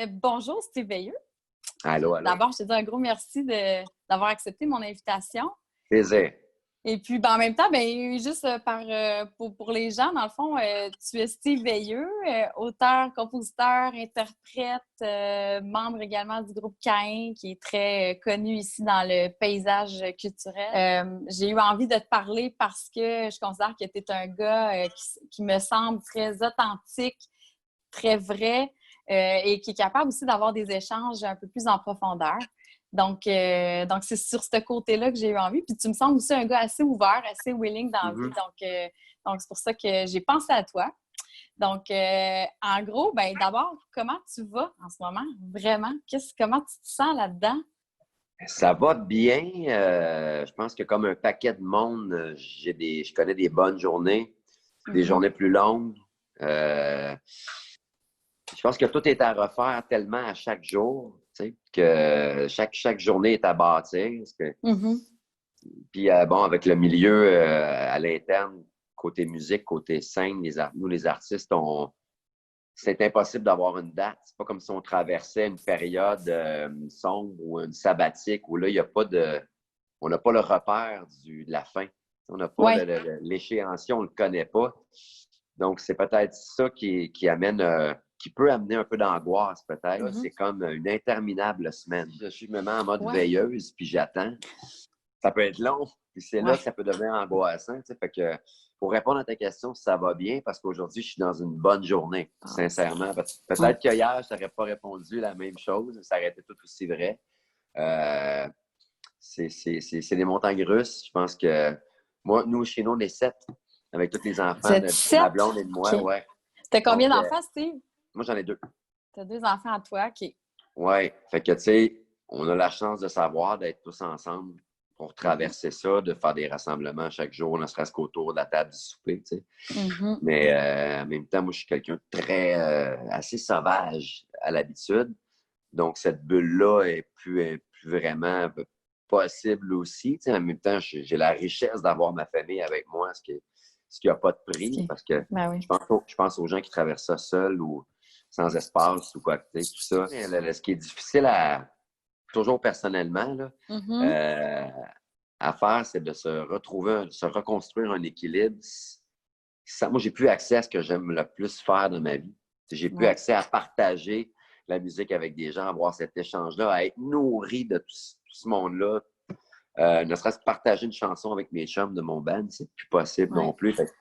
Bonjour, Steve Veilleux. Allô, allô. D'abord, je te dis un gros merci d'avoir accepté mon invitation. Plaisir. Et puis, en même temps, juste pour les gens, dans le fond, tu es Steve Veilleux, auteur, compositeur, interprète, membre également du groupe Caïn, qui est très connu ici dans le paysage culturel. J'ai eu envie de te parler parce que je considère que tu es un gars qui me semble très authentique, très vrai. Et qui est capable aussi d'avoir des échanges un peu plus en profondeur. Donc c'est sur ce côté-là que j'ai eu envie. Puis tu me sembles aussi un gars assez ouvert, assez willing dans la vie. Donc c'est pour ça que j'ai pensé à toi. Donc, en gros, d'abord, comment tu vas en ce moment? Vraiment? Comment tu te sens là-dedans? Ça va bien. Je pense que comme un paquet de monde, je connais des bonnes journées, des journées plus longues. Je pense que tout est à refaire tellement à chaque jour, tu sais, que chaque journée est à bâtir. Puis bon, avec le milieu à l'interne, côté musique, côté scène, nous les artistes, c'est impossible d'avoir une date. C'est pas comme si on traversait une période sombre ou une sabbatique où là, il y a pas on n'a pas le repère de la fin. On n'a pas l'échéancier, on ne le connaît pas. Donc, c'est peut-être ça qui amène, qui peut amener un peu d'angoisse, peut-être. C'est comme une interminable semaine. Je me mets en mode veilleuse, puis j'attends. Ça peut être long, puis c'est là que ça peut devenir angoissant. Tu sais. Fait que, pour répondre à ta question, ça va bien, parce qu'aujourd'hui, je suis dans une bonne journée, sincèrement. Peut-être qu'hier, je n'aurais pas répondu la même chose, ça aurait été tout aussi vrai. C'est des montagnes russes. Je pense que chez nous, on est 7, avec tous les enfants de ma blonde et de moi. Okay. Ouais. T'as combien d'enfants, Steve? Moi, j'en ai 2. T'as 2 enfants à toi, OK. Oui. Fait que, tu sais, on a la chance de savoir d'être tous ensemble pour traverser ça, de faire des rassemblements chaque jour, ne serait-ce qu'autour de la table du souper, tu sais. Mais en même temps, moi, je suis quelqu'un de très, assez sauvage à l'habitude. Donc, cette bulle-là est plus vraiment possible aussi. Tu sais, en même temps, j'ai la richesse d'avoir ma famille avec moi, ce qui n'a pas de prix, parce que je pense aux gens qui traversent ça seuls ou sans espace ou quoi que tu sais, tout ça. Ce qui est difficile toujours personnellement, là, à faire, c'est de se reconstruire un équilibre. Moi, j'ai plus accès à ce que j'aime le plus faire dans ma vie. J'ai plus accès à partager la musique avec des gens, à avoir cet échange-là, à être nourri de tout ce monde-là. Ne serait-ce que partager une chanson avec mes chums de mon band, c'est plus possible non plus. Fait que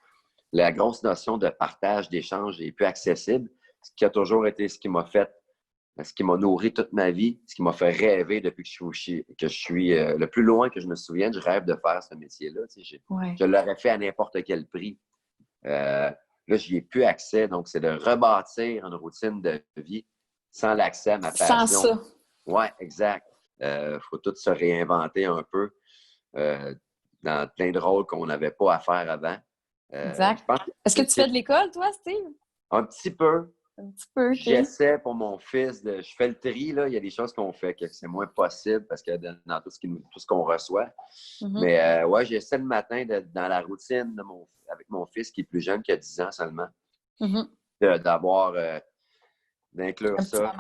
la grosse notion de partage, d'échange est plus accessible, ce qui a toujours été ce qui m'a nourri toute ma vie, ce qui m'a fait rêver depuis que je suis le plus loin que je me souvienne, je rêve de faire ce métier-là. Tu sais, je l'aurais fait à n'importe quel prix. Là, j'y ai plus accès, donc c'est de rebâtir une routine de vie sans l'accès à ma passion. Sans ça. Oui, exact. Faut tout se réinventer un peu dans plein de rôles qu'on n'avait pas à faire avant. Exact. Est-ce que tu fais de l'école, toi, Steve? Un petit peu. Un petit peu, OK. J'essaie pour mon fils, je fais le tri, là. Il y a des choses qu'on fait que c'est moins possible parce que dans tout ce qu'on reçoit. Mais j'essaie le matin dans la routine avec mon fils qui est plus jeune, qui a 10 ans seulement, d'inclure ça.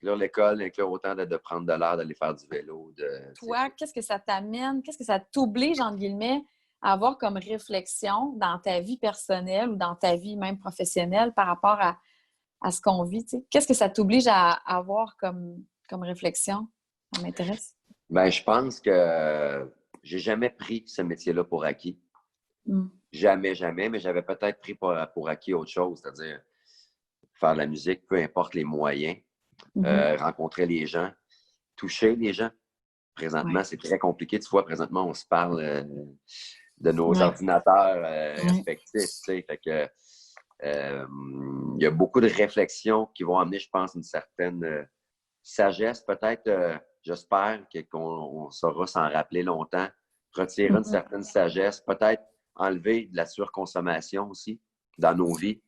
Inclure l'école, inclure autant de prendre de l'air, d'aller faire du vélo. Toi, qu'est-ce que ça t'amène? Qu'est-ce que ça t'oblige, entre guillemets, à avoir comme réflexion dans ta vie personnelle ou dans ta vie même professionnelle par rapport à ce qu'on vit? T'sais? Qu'est-ce que ça t'oblige à avoir comme réflexion? Ça m'intéresse. Je pense que j'ai jamais pris ce métier-là pour acquis. Jamais, jamais, mais j'avais peut-être pris pour acquis autre chose, c'est-à-dire faire de la musique, peu importe les moyens, rencontrer les gens, toucher les gens. Présentement, c'est très compliqué. Tu vois, présentement, on se parle de nos ordinateurs respectifs. Tu sais, fait que il y a beaucoup de réflexions qui vont amener, je pense, une certaine sagesse. Peut-être, j'espère qu'on saura s'en rappeler longtemps, retirer une certaine sagesse, peut-être enlever de la surconsommation aussi dans nos vies.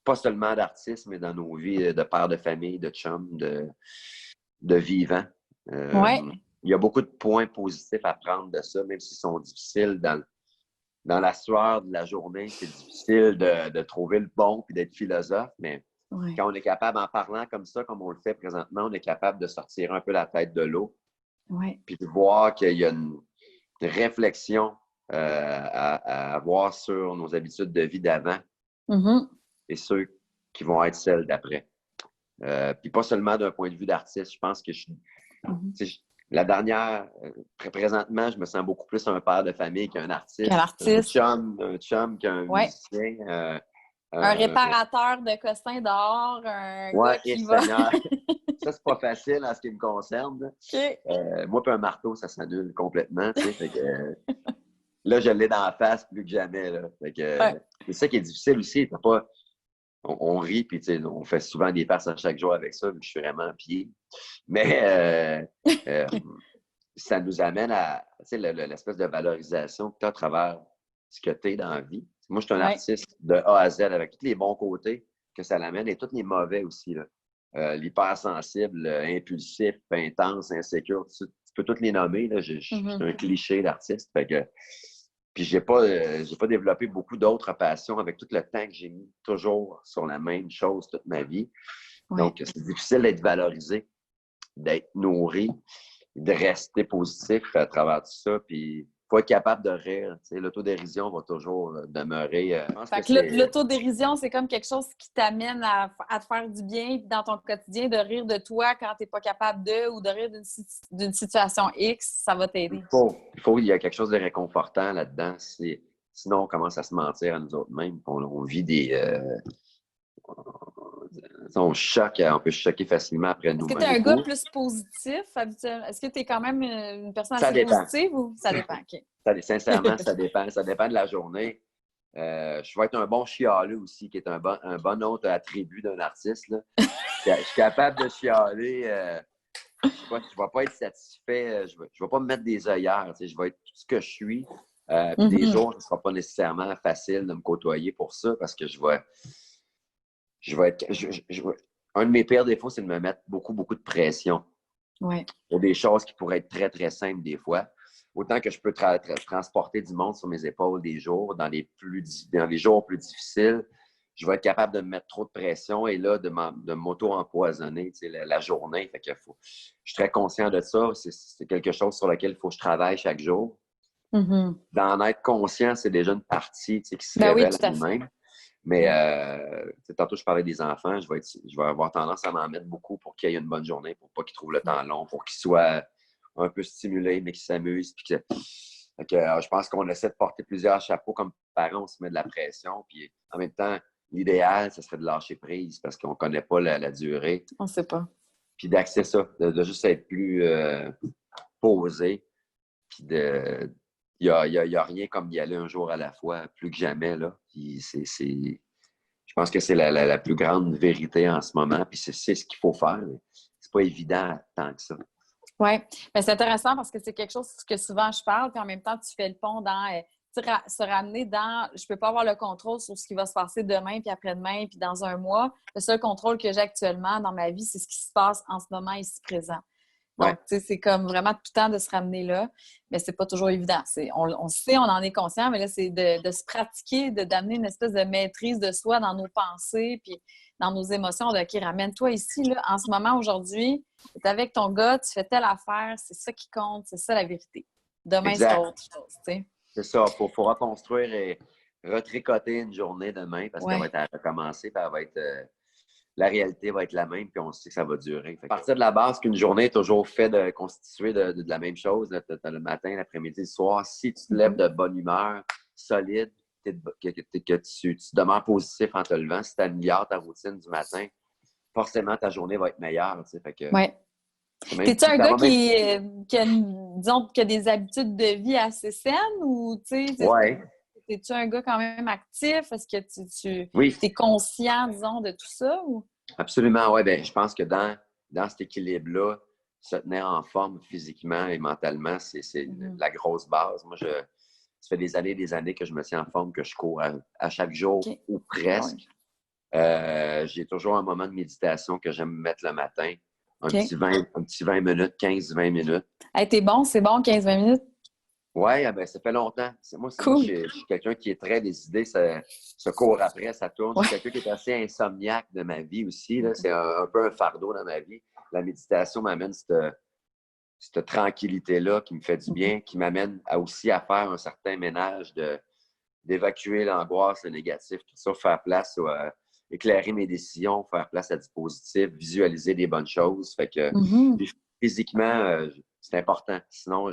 Pas seulement d'artistes, mais dans nos vies de pères de famille, de chums, de vivants. Il y a beaucoup de points positifs à prendre de ça, même s'ils sont difficiles dans la sueur de la journée. C'est difficile de trouver le bon et d'être philosophe, mais Ouais. Quand on est capable, en parlant comme ça, comme on le fait présentement, on est capable de sortir un peu la tête de l'eau. Ouais. Puis de voir qu'il y a une réflexion à avoir sur nos habitudes de vie d'avant et ceux qui vont être celles d'après. Puis pas seulement d'un point de vue d'artiste. Je pense que la dernière, présentement, je me sens beaucoup plus un père de famille qu'un artiste. Un chum qu'un musicien. Un réparateur de cossins dehors, un gars qui va... Ça, c'est pas facile en ce qui me concerne. Okay. Moi, puis un marteau, ça s'annule complètement. Fait que, là, je l'ai dans la face plus que jamais. Là. Fait que, c'est ça qui est difficile aussi. On rit, puis on fait souvent des passes à chaque jour avec ça, vu que je suis vraiment pied. Mais ça nous amène à l'espèce de valorisation que tu as à travers ce que tu es dans la vie. Moi, je suis un artiste de A à Z avec tous les bons côtés que ça l'amène et tous les mauvais aussi. L'hypersensible, impulsif, intense, insécure, tu peux tous les nommer. Je suis un cliché d'artiste. Puis j'ai pas développé beaucoup d'autres passions avec tout le temps que j'ai mis toujours sur la même chose toute ma vie. Donc, c'est difficile d'être valorisé, d'être nourri, de rester positif à travers tout ça. Puis, il faut être capable de rire. L'autodérision va toujours demeurer. Fait que l'autodérision, c'est comme quelque chose qui t'amène à te faire du bien dans ton quotidien, de rire de toi quand tu n'es pas capable ou de rire d'une situation X, ça va t'aider. Il y a quelque chose de réconfortant là-dedans. Sinon, on commence à se mentir à nous autres mêmes. On vit des... on peut choquer facilement après nous-mêmes. Est-ce que tu es un gars plus positif habituellement? Est-ce que tu es quand même une personne assez positive ou ça dépend? Okay. Sincèrement, ça dépend. Ça dépend de la journée. Je vais être un bon chialeux aussi, qui est un bon autre attribut d'un artiste. Là. Je suis capable de chialer. Je ne vais pas être satisfait. Je ne vais pas me mettre des œillères. Je vais être tout ce que je suis. Puis des jours, ce ne sera pas nécessairement facile de me côtoyer pour ça parce que un de mes pires défauts, c'est de me mettre beaucoup, beaucoup de pression. Ouais. Pour des choses qui pourraient être très, très simples des fois. Autant que je peux transporter du monde sur mes épaules des jours, dans les jours plus difficiles, je vais être capable de me mettre trop de pression et là, de m'auto-empoisonner la journée. Fait que je suis très conscient de ça. C'est quelque chose sur lequel il faut que je travaille chaque jour. D'en être conscient, c'est déjà une partie qui se révèle à nous-mêmes. Mais tantôt, je parlais des enfants. Je vais avoir tendance à m'en mettre beaucoup pour qu'ils aient une bonne journée, pour pas qu'ils trouvent le temps long, pour qu'ils soient un peu stimulés, mais qu'ils s'amusent. Je pense qu'on essaie de porter plusieurs chapeaux comme parents. On se met de la pression. Puis en même temps, l'idéal, ce serait de lâcher prise parce qu'on ne connaît pas la durée. On ne sait pas. Puis d'accès ça, de juste être plus posé. Puis il n'y a rien comme y aller un jour à la fois, plus que jamais. Là. Puis je pense que c'est la plus grande vérité en ce moment. Puis c'est ce qu'il faut faire. C'est pas évident tant que ça. Oui, mais c'est intéressant parce que c'est quelque chose que souvent je parle, puis en même temps, tu fais le pont dans se ramener dans je peux pas avoir le contrôle sur ce qui va se passer demain, puis après-demain, puis dans un mois. Le seul contrôle que j'ai actuellement dans ma vie, c'est ce qui se passe en ce moment ici présent. Donc, tu sais, c'est comme vraiment tout le temps de se ramener là, mais c'est pas toujours évident. On sait, on en est conscient, mais là, c'est de se pratiquer, d'amener une espèce de maîtrise de soi dans nos pensées, puis dans nos émotions. OK, ramène-toi ici, là, en ce moment, aujourd'hui, tu es avec ton gars, tu fais telle affaire, c'est ça qui compte, c'est ça la vérité. Demain, c'est autre chose, tu sais. C'est ça, il faut reconstruire et retricoter une journée demain parce qu'elle va être à recommencer, puis elle va être... la réalité va être la même, puis on sait que ça va durer. À partir de la base qu'une journée est toujours faite constituée de la même chose, tu as le matin, l'après-midi, le soir, si tu te lèves de bonne humeur, solide, que tu demeures positif en te levant, si tu améliores ta routine du matin, forcément ta journée va être meilleure. Oui. T'es-tu un gars qui a des habitudes de vie assez saines ou tu sais? Oui. Es-tu un gars quand même actif? Est-ce que tu oui. es conscient, disons, de tout ça? Ou? Absolument, oui. Ben, je pense que dans cet équilibre-là, se tenir en forme physiquement et mentalement, c'est la grosse base. Moi, ça fait des années que je me tiens en forme, que je cours à chaque jour ou presque. J'ai toujours un moment de méditation que j'aime mettre le matin. Un petit 20 minutes, 15-20 minutes. Hey, t'es bon, c'est bon, 15-20 minutes? Oui, ben, ça fait longtemps. Cool. Je suis quelqu'un qui est très décidé, ça court après, ça tourne. Je Ouais. suis quelqu'un qui est assez insomniaque de ma vie aussi. Là. C'est un peu un fardeau dans ma vie. La méditation m'amène cette tranquillité-là qui me fait du bien, qui m'amène aussi à faire un certain ménage d'évacuer l'angoisse, le négatif, tout ça, faire place éclairer mes décisions, faire place à du positif, visualiser des bonnes choses. Fait que physiquement, c'est important. Sinon,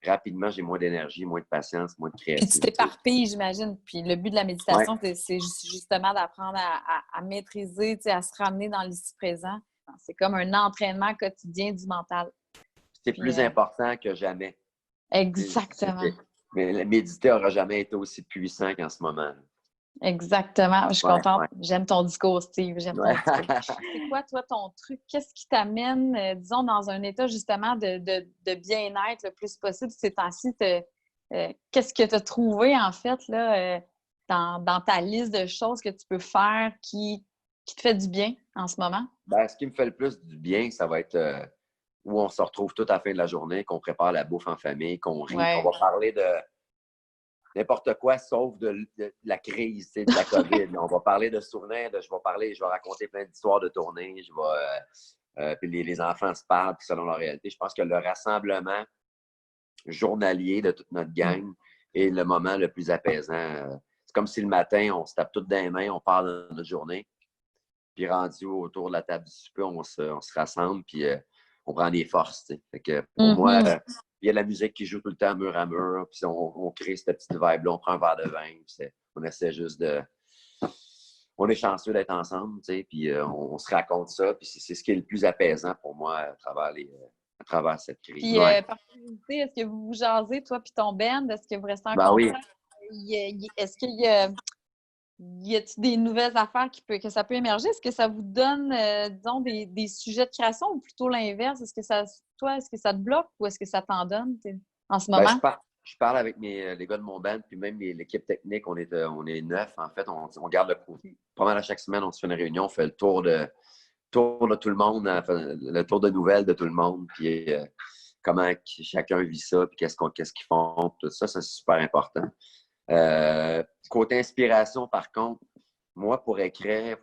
rapidement, j'ai moins d'énergie, moins de patience, moins de Puis tu créativité. t'éparpilles, j'imagine. Puis le but de la Ouais. méditation, c'est justement d'apprendre à maîtriser, à se ramener dans l'ici présent. C'est comme un entraînement quotidien du mental. C'est plus important que jamais. Exactement. Mais méditer n'aura jamais été aussi puissant qu'en ce moment. Exactement. Je suis contente. J'aime ton discours, Steve. J'aime ton discours. C'est quoi, toi, ton truc? Qu'est-ce qui t'amène, disons, dans un état justement de bien-être le plus possible ces temps-ci? Qu'est-ce que tu as trouvé, en fait, là, dans ta liste de choses que tu peux faire qui te fait du bien en ce moment? Ben, ce qui me fait le plus du bien, ça va être où on se retrouve tout à la fin de la journée, qu'on prépare la bouffe en famille, qu'on rit, qu'on va parler de n'importe quoi sauf de la crise, de la COVID. On va parler de souvenirs, je vais raconter plein d'histoires de tournée, puis les enfants se parlent selon leur réalité. Je pense que le rassemblement journalier de toute notre gang est le moment le plus apaisant. C'est comme si le matin, on se tape toutes dans les mains, on parle de notre journée, puis rendu autour de la table du souper, on se rassemble, puis on prend des forces. Fait que pour moi, il y a la musique qui joue tout le temps mur à mur, puis on crée cette petite vibe-là, on prend un verre de vin, puis on essaie juste de... On est chanceux d'être ensemble, puis on se raconte ça, puis c'est ce qui est le plus apaisant pour moi à travers cette crise. Puis, par curiosité, est-ce que vous jasez, toi puis ton band? Est-ce que vous restez en contact? Oui. Est-ce qu'il y a-t-il des nouvelles affaires que ça peut émerger? Est-ce que ça vous donne, disons, des sujets de création ou plutôt l'inverse? Est-ce que ça te bloque ou est-ce que ça t'en donne en ce moment? Je parle avec les gars de mon band, puis même l'équipe technique, on est 9, en fait. On garde le coup. Pas mal à chaque semaine, on se fait une réunion, on fait le tour de tout le monde, le tour de nouvelles de tout le monde, puis comment chacun vit ça, puis qu'est-ce qu'ils font, tout ça, c'est super important. Côté inspiration, par contre, moi, pour écrire,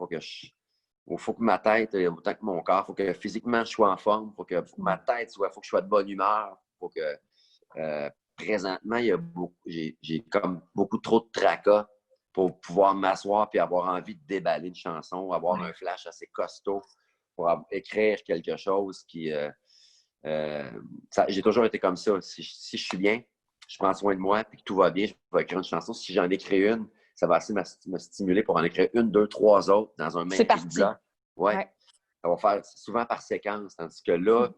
il faut que ma tête, autant que mon corps, il faut que physiquement je sois en forme, faut que ma tête il faut que je sois de bonne humeur, faut que présentement, j'ai comme beaucoup trop de tracas pour pouvoir m'asseoir puis avoir envie de déballer une chanson, avoir un flash assez costaud pour écrire quelque chose qui... j'ai toujours été comme ça. Si je suis bien, je prends soin de moi puis que tout va bien, je vais écrire une chanson. Si j'en écris une, ça va assez me stimuler pour en écrire une, deux, trois autres dans un même bloc. Ouais. Ça va faire souvent par séquence. Tandis que là,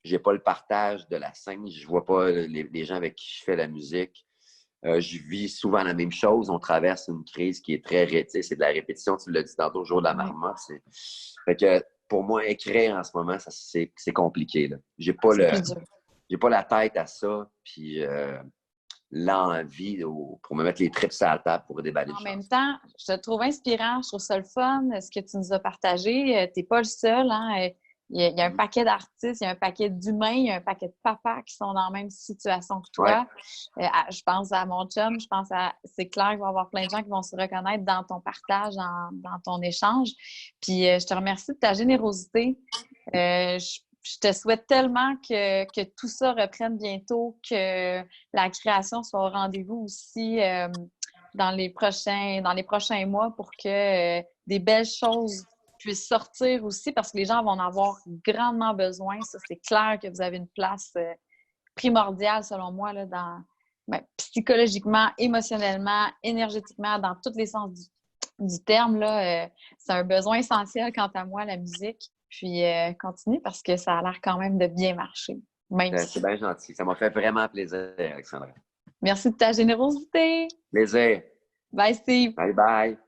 j'ai pas le partage de la scène. Je vois pas les gens avec qui je fais la musique. Je vis souvent la même chose. On traverse une crise qui est très... C'est de la répétition. Tu l'as dit tantôt, au jour de la marmotte. Fait que pour moi, écrire en ce moment, c'est compliqué. J'ai pas la tête à ça. Puis l'envie pour me mettre les tripes à la table pour déballer. En même temps, je te trouve inspirant. Je trouve ça le fun, ce que tu nous as partagé. Tu n'es pas le seul. Hein? Il y a un paquet d'artistes, il y a un paquet d'humains, il y a un paquet de papas qui sont dans la même situation que toi. Je pense à mon chum, c'est clair qu'il va y avoir plein de gens qui vont se reconnaître dans ton partage, dans ton échange. Puis je te remercie de ta générosité. Je te souhaite tellement que tout ça reprenne bientôt, que la création soit au rendez-vous aussi dans les prochains mois pour que des belles choses puissent sortir aussi, parce que les gens vont en avoir grandement besoin. Ça, c'est clair que vous avez une place primordiale, selon moi, là, psychologiquement, émotionnellement, énergétiquement, dans tous les sens du terme. Là, c'est un besoin essentiel, quant à moi, la musique. Puis, continue parce que ça a l'air quand même de bien marcher. C'est bien gentil. Ça m'a fait vraiment plaisir, Alexandra. Merci de ta générosité. Plaisir. Bye, Steve. Bye, bye.